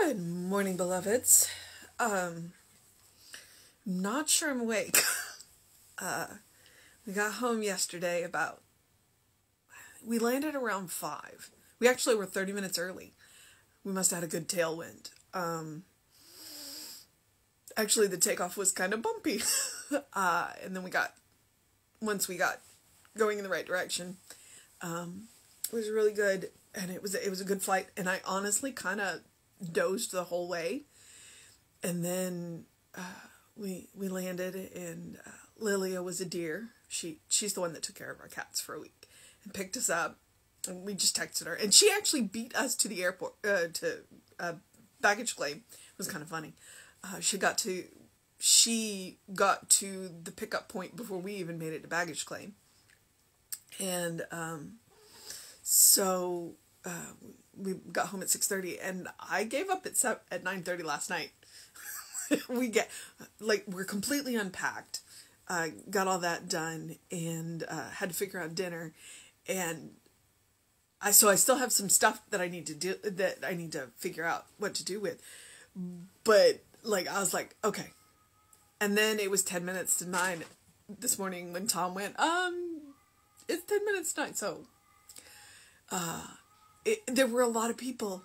Good morning, beloveds. Not sure I'm awake. We got home yesterday we landed around 5. We actually were 30 minutes early. We must have had a good tailwind. Actually, the takeoff was kind of bumpy. And then once we got going in the right direction, it was really good. And it was a good flight. And I honestly kind of dozed the whole way. And then we landed, and Lilia was a dear. She's the one that took care of our cats for a week and picked us up. And we just texted her, and she actually beat us to the airport to baggage claim. It was kind of funny. She got to the pickup point before we even made it to baggage claim, and so we got home at 6:30, and I gave up at 9:30 last night. We're completely unpacked, got all that done, and had to figure out dinner, and I still have some stuff that I need to do, that I need to figure out what to do with, but I was like, okay. And then it was 10 minutes to 9 this morning when Tom went, it's 10 minutes to 9, so there were a lot of people,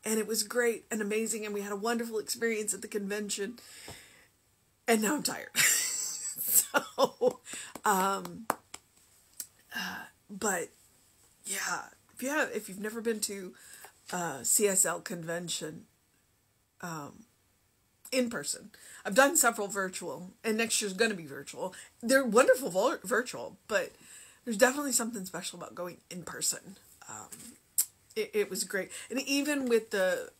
and it was great and amazing, and we had a wonderful experience at the convention, and now I'm tired. So, but yeah, if you've never been to CSL convention in person, I've done several virtual, and next year's going to be virtual. They're wonderful virtual, but there's definitely something special about going in person. It was great. And even with the,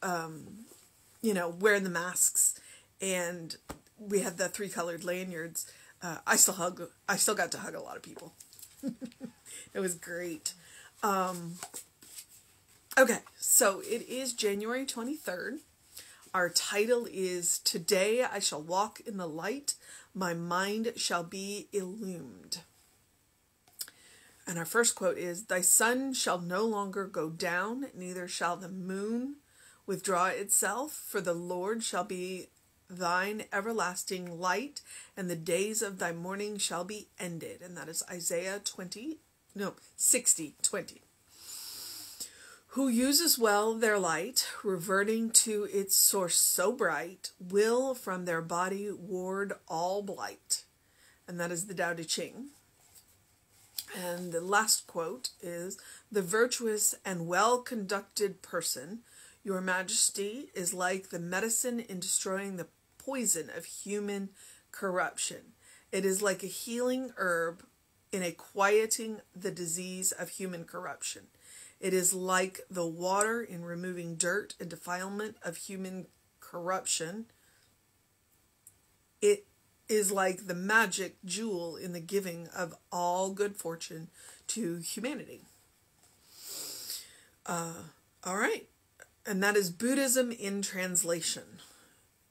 wearing the masks, and we had the 3 colored lanyards, I still got to hug a lot of people. It was great. Okay, so it is January 23rd. Our title is, Today I Shall Walk in the Light, My Mind Shall Be Illumined. And our first quote is, Thy sun shall no longer go down, neither shall the moon withdraw itself, for the Lord shall be thine everlasting light, and the days of thy mourning shall be ended. And that is Isaiah 60:20. Who uses well their light, reverting to its source so bright, will from their body ward all blight. And that is the Tao Te Ching. And the last quote is, The virtuous and well-conducted person, your majesty, is like the medicine in destroying the poison of human corruption. It is like a healing herb in a quieting the disease of human corruption. It is like the water in removing dirt and defilement of human corruption. It is like the magic jewel in the giving of all good fortune to humanity. All right. And that is Buddhism in translation.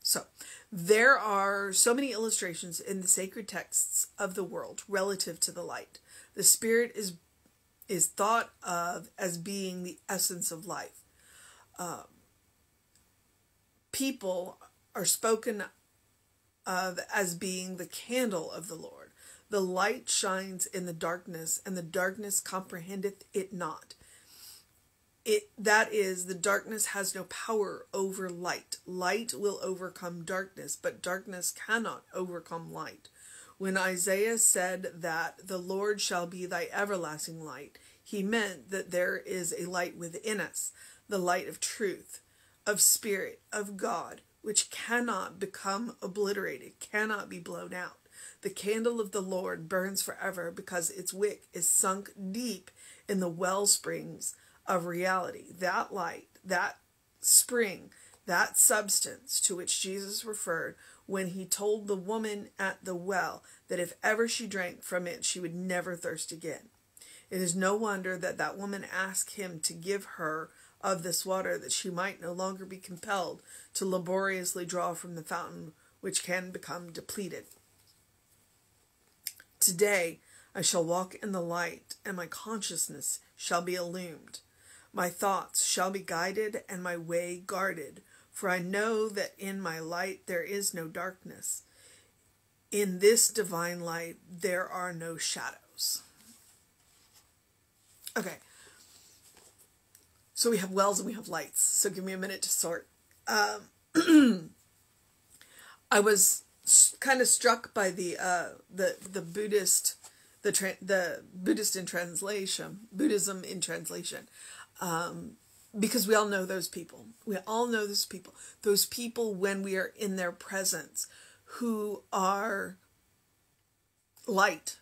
So, there are so many illustrations in the sacred texts of the world relative to the light. The spirit is thought of as being the essence of life. People are spoken of as being the candle of the Lord. The light shines in the darkness, and the darkness comprehendeth it not. That is, the darkness has no power over light. Light will overcome darkness, but darkness cannot overcome light. When Isaiah said that the Lord shall be thy everlasting light, he meant that there is a light within us, the light of truth, of spirit, of God, which cannot become obliterated, cannot be blown out. The candle of the Lord burns forever because its wick is sunk deep in the well springs of reality. That light, that spring, that substance to which Jesus referred when he told the woman at the well that if ever she drank from it, she would never thirst again. It is no wonder that woman asked him to give her of this water, that she might no longer be compelled to laboriously draw from the fountain which can become depleted. Today I shall walk in the light, and my consciousness shall be illumined. My thoughts shall be guided and my way guarded, For I know that in my light there is no darkness. In this divine light there are no shadows. Okay. So we have wells and we have lights. So give me a minute to sort. I was kind of struck by the Buddhist, the Buddhist in translation, Buddhism in translation, because we all know those people. We all know those people. Those people when we are in their presence, who are light,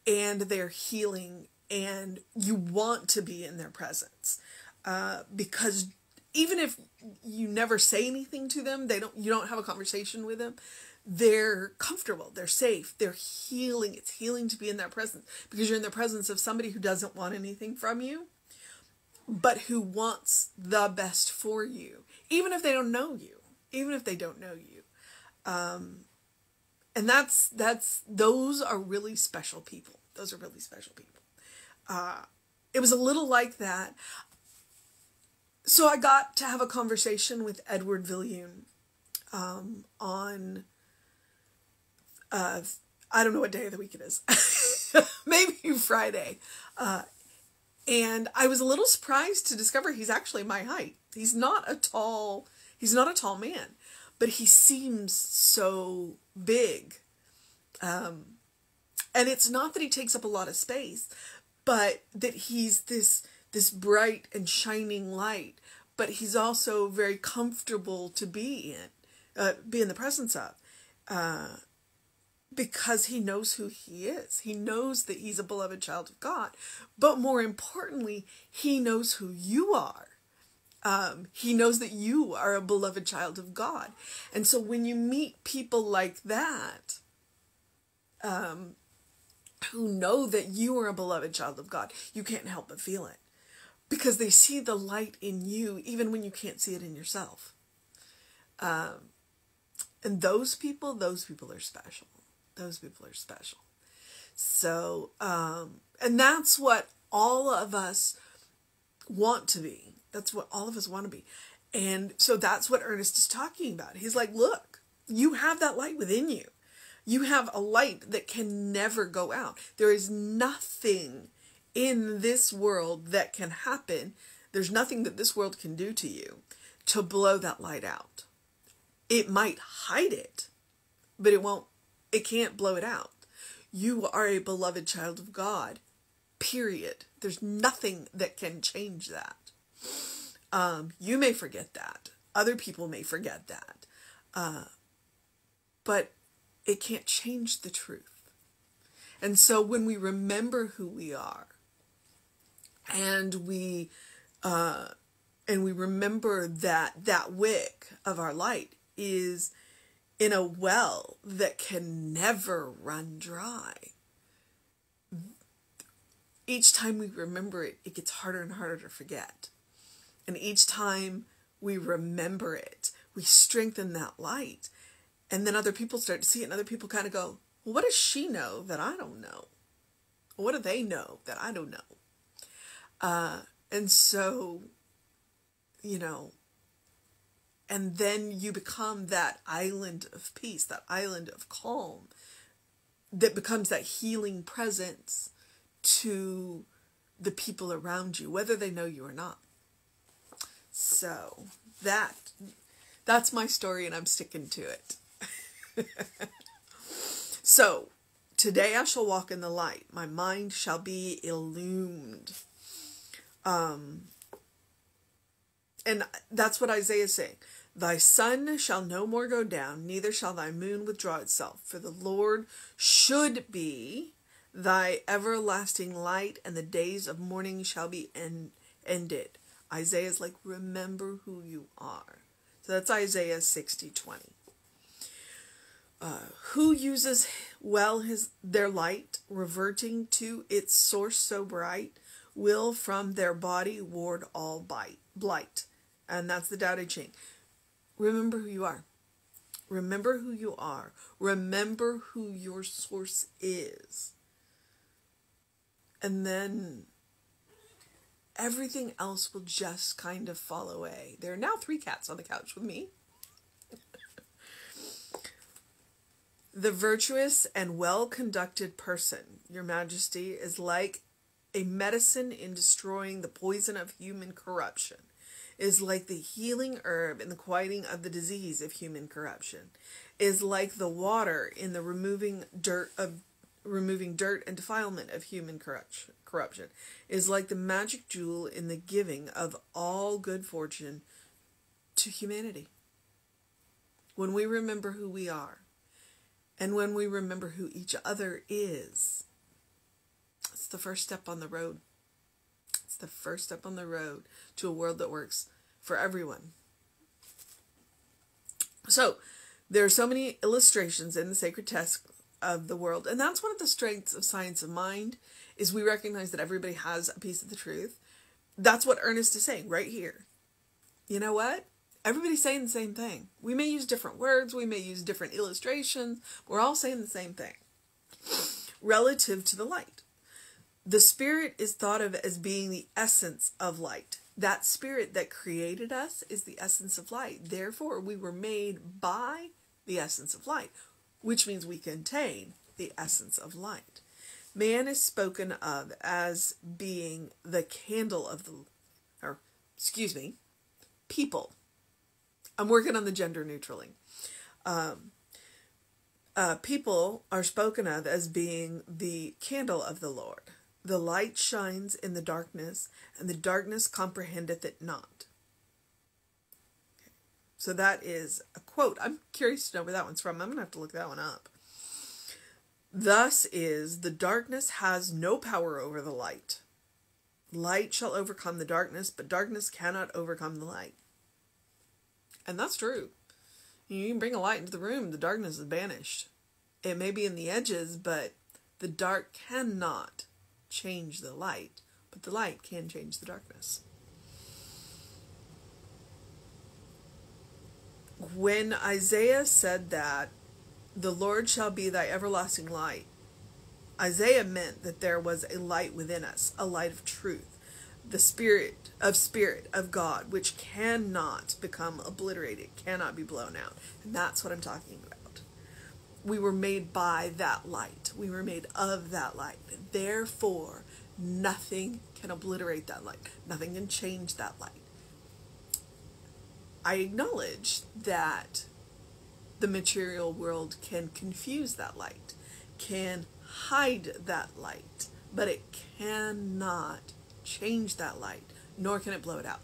and they're healing, and you want to be in their presence, because even if you never say anything to them, you don't have a conversation with them, they're comfortable, they're safe, they're healing. It's healing to be in their presence, because you're in the presence of somebody who doesn't want anything from you, but who wants the best for you, even if they don't know you, and those are really special people. Those are really special people. It was a little like that. So I got to have a conversation with Edward Villiers on, I don't know what day of the week it is, maybe Friday. And I was a little surprised to discover he's actually my height. He's not a tall man, but he seems so big. And it's not that he takes up a lot of space, but that he's this bright and shining light, but he's also very comfortable to be in the presence of, because he knows who he is. He knows that he's a beloved child of God, but more importantly, he knows who you are. He knows that you are a beloved child of God. And so when you meet people like that, who know that you are a beloved child of God, you can't help but feel it, because they see the light in you even when you can't see it in yourself. And those people are special. Those people are special. So, and that's what all of us want to be. That's what all of us want to be. And so that's what Ernest is talking about. He's like, look, you have that light within you. You have a light that can never go out. There is nothing in this world that can happen. There's nothing that this world can do to you to blow that light out. It might hide it, but it can't blow it out. You are a beloved child of God, period. There's nothing that can change that. You may forget that. Other people may forget that. But it can't change the truth. And so when we remember who we are, and we remember that wick of our light is in a well that can never run dry. Each time we remember it, it gets harder and harder to forget. And each time we remember it, we strengthen that light. And then other people start to see it, and other people kind of go, well, what does she know that I don't know? What do they know that I don't know? And so, and then you become that island of peace, that island of calm, that becomes that healing presence to the people around you, whether they know you or not. So that's my story, and I'm sticking to it. So, today I shall walk in the light. My mind shall be illumined. And that's what Isaiah is saying. Thy sun shall no more go down, neither shall thy moon withdraw itself. For the Lord should be thy everlasting light, and the days of mourning shall be ended. Isaiah's like, remember who you are. So that's Isaiah 60:20. Who uses well their light, reverting to its source so bright, will from their body ward all blight. And that's the Tao Te Ching. Remember who you are. Remember who you are. Remember who your source is. And then everything else will just kind of fall away. There are now 3 cats on the couch with me. The virtuous and well-conducted person, Your Majesty, is like a medicine in destroying the poison of human corruption, is like the healing herb in the quieting of the disease of human corruption, is like the water in the removing dirt and defilement of human corruption, is like the magic jewel in the giving of all good fortune to humanity. When we remember who we are, and when we remember who each other is, it's the first step on the road. It's the first step on the road to a world that works for everyone. So, there are so many illustrations in the sacred text of the world, and that's one of the strengths of science of mind, is we recognize that everybody has a piece of the truth. That's what Ernest is saying right here. You know what? Everybody's saying the same thing. We may use different words, we may use different illustrations, we're all saying the same thing. Relative to the light. The spirit is thought of as being the essence of light. That spirit that created us is the essence of light. Therefore, we were made by the essence of light, which means we contain the essence of light. Man is spoken of as being the candle of people. I'm working on the gender neutrally. People are spoken of as being the candle of the Lord. The light shines in the darkness, and the darkness comprehendeth it not. Okay. So that is a quote. I'm curious to know where that one's from. I'm going to have to look that one up. Thus is, the darkness has no power over the light. Light shall overcome the darkness, but darkness cannot overcome the light. And that's true. You can bring a light into the room, the darkness is banished. It may be in the edges, but the dark cannot change the light, but the light can change the darkness. When Isaiah said that the Lord shall be thy everlasting light, Isaiah meant that there was a light within us, a light of truth, the spirit of God, which cannot become obliterated, cannot be blown out. And that's what I'm talking about. We were made by that light. We were made of that light. Therefore, nothing can obliterate that light. Nothing can change that light. I acknowledge that the material world can confuse that light, can hide that light, but it cannot change that light, nor can it blow it out.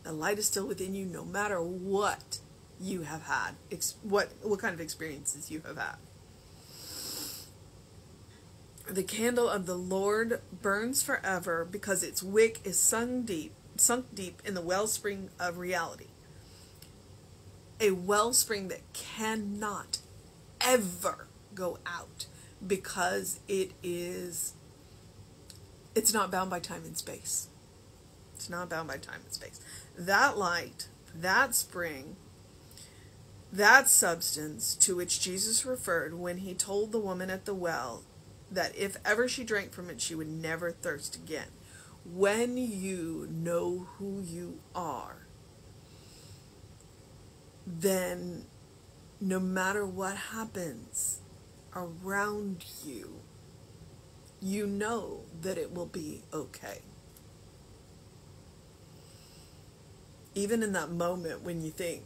The light is still within you no matter what you have had, what kind of experiences you have had. The candle of the Lord burns forever because its wick is sunk deep in the wellspring of reality. A wellspring that cannot ever go out because it's not bound by time and space. It's not bound by time and space. That light, that spring, that substance to which Jesus referred when he told the woman at the well that if ever she drank from it, she would never thirst again. When you know who you are, then no matter what happens around you, you know that it will be okay. Even in that moment when you think,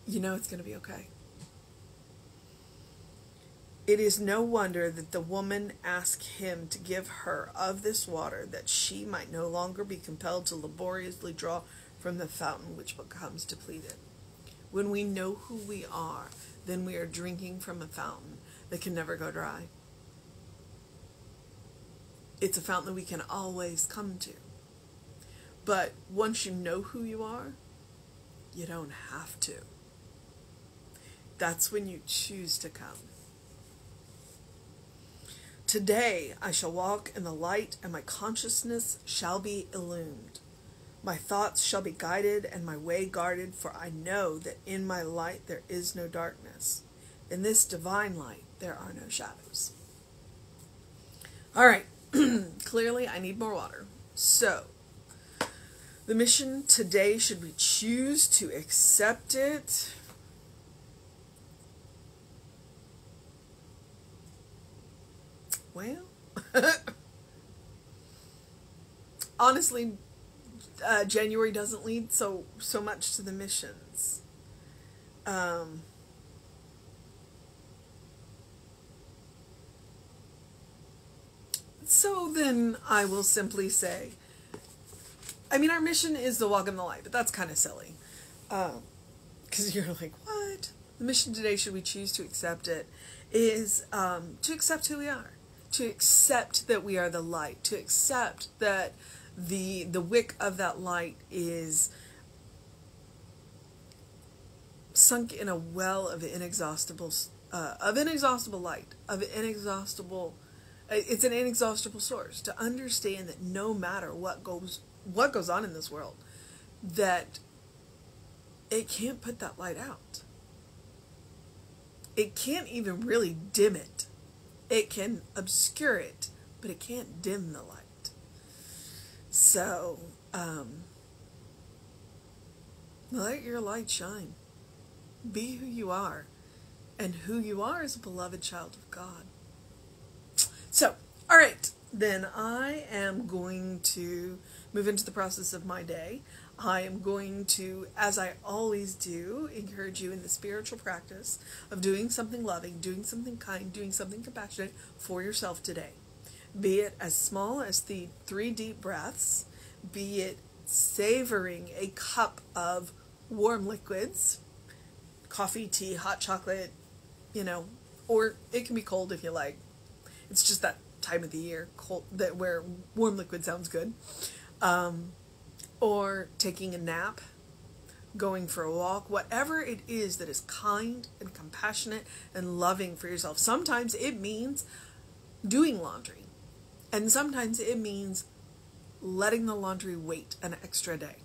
you know it's going to be okay. It is no wonder that the woman asked him to give her of this water, that she might no longer be compelled to laboriously draw from the fountain which becomes depleted. When we know who we are, then we are drinking from a fountain that can never go dry. It's a fountain that we can always come to. But once you know who you are, you don't have to. That's when you choose to come. Today I shall walk in the light, and my consciousness shall be illumined. My thoughts shall be guided and my way guarded, for I know that in my light there is no darkness. In this divine light there are no shadows. All right. Clearly, I need more water. So, the mission today, should we choose to accept it? Well, honestly, January doesn't lead so much to the missions. So then I will simply say, I mean, our mission is to walk in the light, but that's kind of silly. Because you're like, what? The mission today, should we choose to accept it, is to accept who we are. To accept that we are the light. To accept that the wick of that light is sunk in a well of inexhaustible light, it's an inexhaustible source. To understand that no matter what goes on in this world, that it can't put that light out. It can't even really dim it. It can obscure it, but it can't dim the light. So, let your light shine. Be who you are. And who you are is a beloved child of God. So, all right, then I am going to move into the process of my day. I am going to, as I always do, encourage you in the spiritual practice of doing something loving, doing something kind, doing something compassionate for yourself today. Be it as small as the 3 deep breaths, be it savoring a cup of warm liquids, coffee, tea, hot chocolate, or it can be cold if you like. It's just that time of the year, cold, where warm liquid sounds good. Or taking a nap, going for a walk, whatever it is that is kind and compassionate and loving for yourself. Sometimes it means doing laundry, and sometimes it means letting the laundry wait an extra day.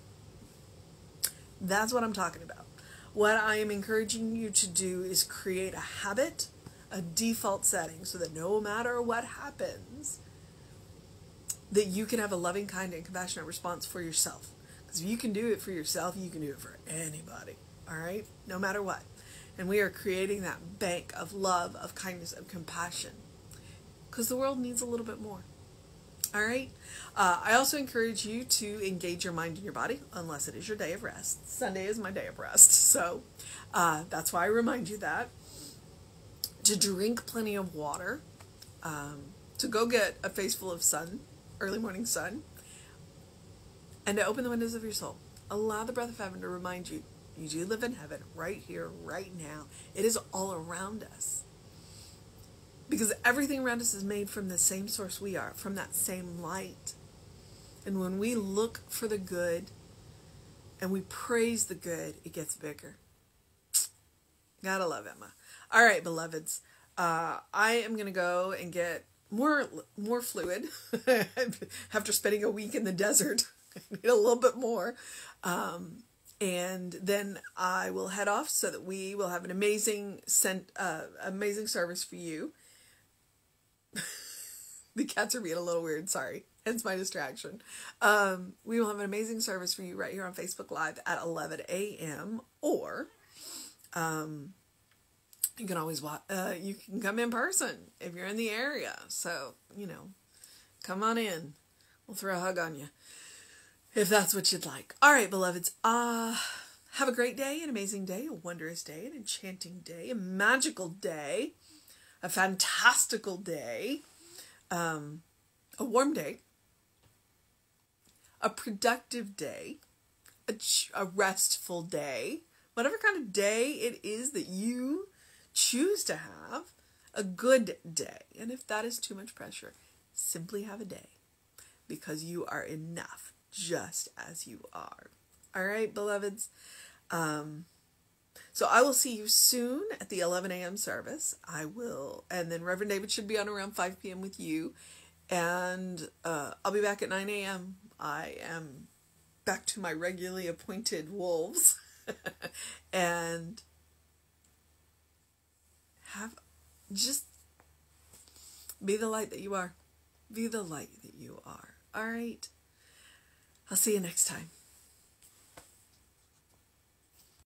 That's what I'm talking about. What I am encouraging you to do is create a habit, a default setting, so that no matter what happens, that you can have a loving, kind, and compassionate response for yourself. Because if you can do it for yourself, you can do it for anybody. All right? No matter what. And we are creating that bank of love, of kindness, of compassion. Because the world needs a little bit more. All right? I also encourage you to engage your mind and your body, unless it is your day of rest. Sunday is my day of rest. So that's why I remind you that. To drink plenty of water. To go get a face full of sun, early morning sun, and to open the windows of your soul. Allow the breath of heaven to remind you, you do live in heaven right here, right now. It is all around us. Because everything around us is made from the same source we are, from that same light. And when we look for the good and we praise the good, it gets bigger. Gotta love Emma. All right, beloveds. I am going to go and get more fluid after spending a week in the desert. I need a little bit more. And then I will head off so that we will have an amazing service for you. The cats are being a little weird, sorry. Hence my distraction. We will have an amazing service for you right here on Facebook Live at 11 a.m. Or you can always watch, you can come in person if you're in the area. So, come on in. We'll throw a hug on you if that's what you'd like. All right, beloveds. Have a great day, an amazing day, a wondrous day, an enchanting day, a magical day, a fantastical day, a warm day, a productive day, a restful day, whatever kind of day it is that you choose to have, a good day. And if that is too much pressure, simply have a day, because you are enough just as you are. All right, beloveds. So I will see you soon at the 11 a.m. service. And then Reverend David should be on around 5 p.m. with you. And I'll be back at 9 a.m. I am back to my regularly appointed wolves. And just be the light that you are. Be the light that you are. All right. I'll see you next time.